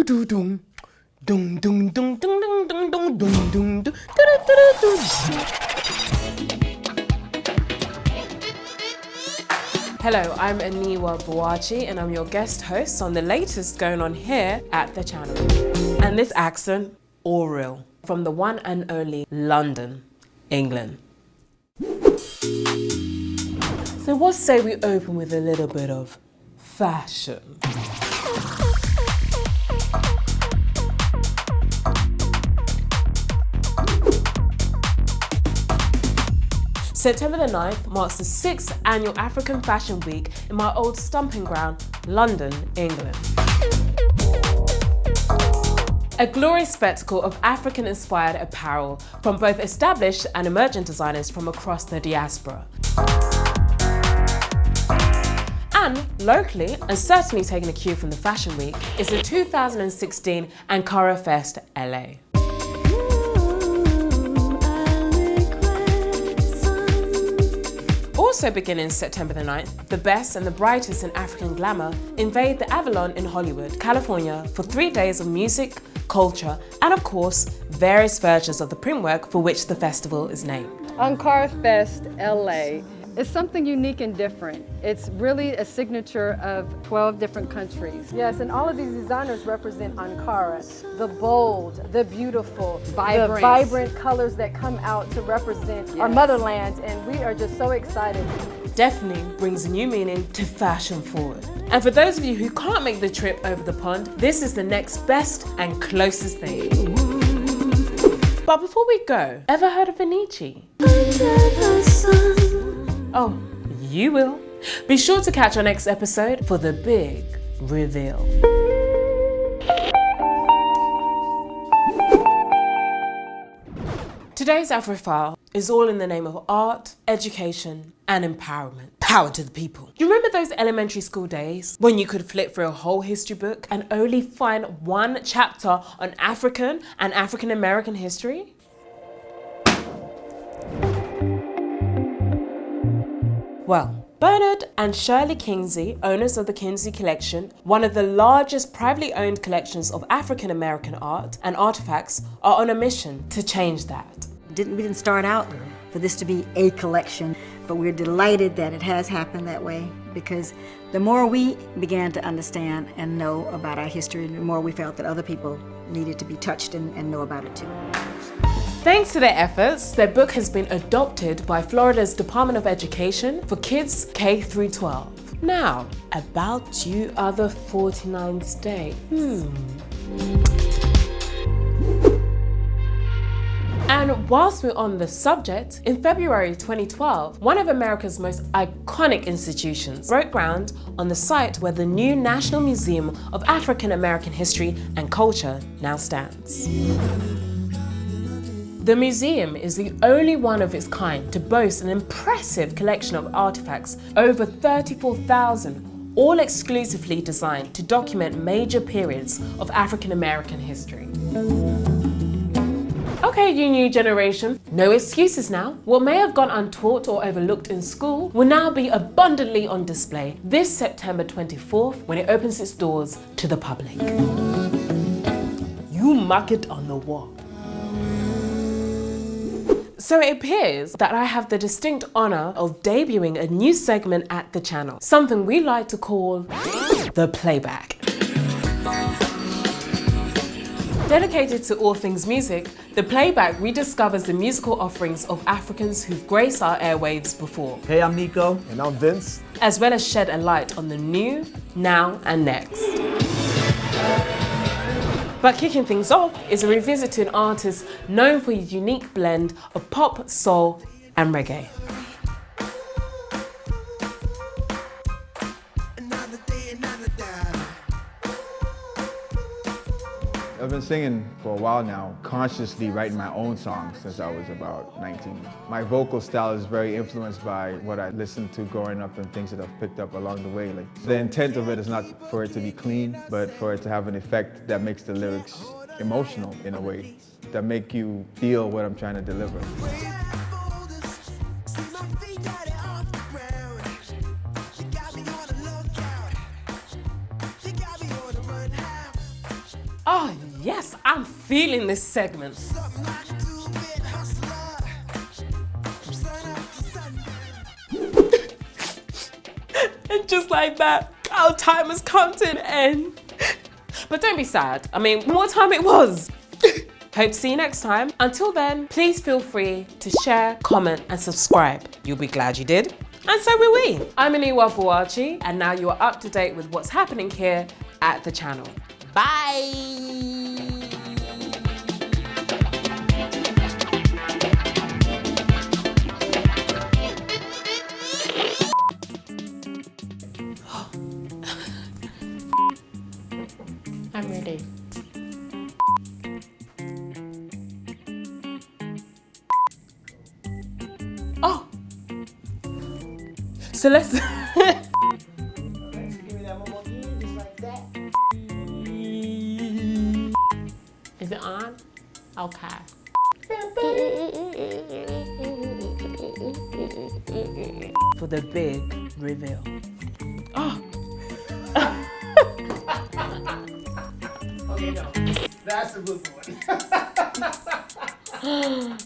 Hello, I'm Anniwaa Buachie and I'm your guest host on the latest going on here at the channel. And this accent, all real, from the one and only London, England. So what say we open with a little bit of fashion? September the 9th marks the 6th annual African Fashion Week in my old stomping ground, London, England. A glorious spectacle of African-inspired apparel from both established and emerging designers from across the diaspora. And locally, and certainly taking a cue from the Fashion Week, is the 2016 Ankara Fest L.A. Also beginning September the 9th, the best and the brightest in African glamour invade the Avalon in Hollywood, California for 3 days of music, culture, and of course, various versions of the printwork for which the festival is named. Ankara Fest L.A. is something unique and different. It's really a signature of 12 different countries. Yes, and all of these designers represent Ankara, the bold, the beautiful, the vibrant colors that come out to represent our motherland, and we are just so excited. Definitely brings a new meaning to fashion forward. And for those of you who can't make the trip over the pond, this is the next best and closest thing. But before we go, ever heard of Vinicci? Oh, you will. Be sure to catch our next episode for the big reveal. Today's Afrofile is all in the name of art, education, and empowerment. Power to the people. You remember those elementary school days when you could flip through a whole history book and only find one chapter on African and African American history? Well, Bernard and Shirley KINSEY, owners of the KINSEY Collection, one of the largest privately owned collections of African American art and artifacts, are on a mission to change that. We didn't start out for this to be a collection, but we're delighted that it has happened that way, because the more we began to understand and know about our history, the more we felt that other people needed to be touched and know about it too. Thanks to their efforts, their book has been adopted by Florida's Department of Education for kids K through 12. Now, about you other 49 states. And whilst we're on the subject, in February 2012, one of America's most iconic institutions broke ground on the site where the new National Museum of African American History and Culture now stands. The museum is the only one of its kind to boast an impressive collection of artifacts, over 34,000, all exclusively designed to document major periods of African American history. Okay, you new generation, no excuses now. What may have gone untaught or overlooked in school will now be abundantly on display this September 24th when it opens its doors to the public. You mark it on the wall. So it appears that I have the distinct honor of debuting a new segment at the channel, something we like to call the playback. Dedicated to all things music, the playback rediscovers the musical offerings of Africans who've graced our airwaves before. Hey, I'm Nico. And I'm Vince. As well as shed a light on the new, now and next. But kicking things off is a revisit to an artist known for his unique blend of pop, soul, and reggae. I've been singing for a while now, consciously writing my own songs since I was about 19. My vocal style is very influenced by what I listened to growing up and things that I've picked up along the way. Like, the intent of it is not for it to be clean, but for it to have an effect that makes the lyrics emotional in a way, that make you feel what I'm trying to deliver. Oh yes, I'm feeling this segment. And just like that, our time has come to an end. But don't be sad. I mean, what time it was. Hope to see you next time. Until then, please feel free to share, comment, and subscribe. You'll be glad you did. And so will we. I'm Anniwaa Buachie, and now you are up to date with what's happening here at the channel. Bye. I'm ready. Oh! So let's... Give me that one more again, just like that. Is it on? Okay. For the big reveal. Oh! Okay, no. That's a good one.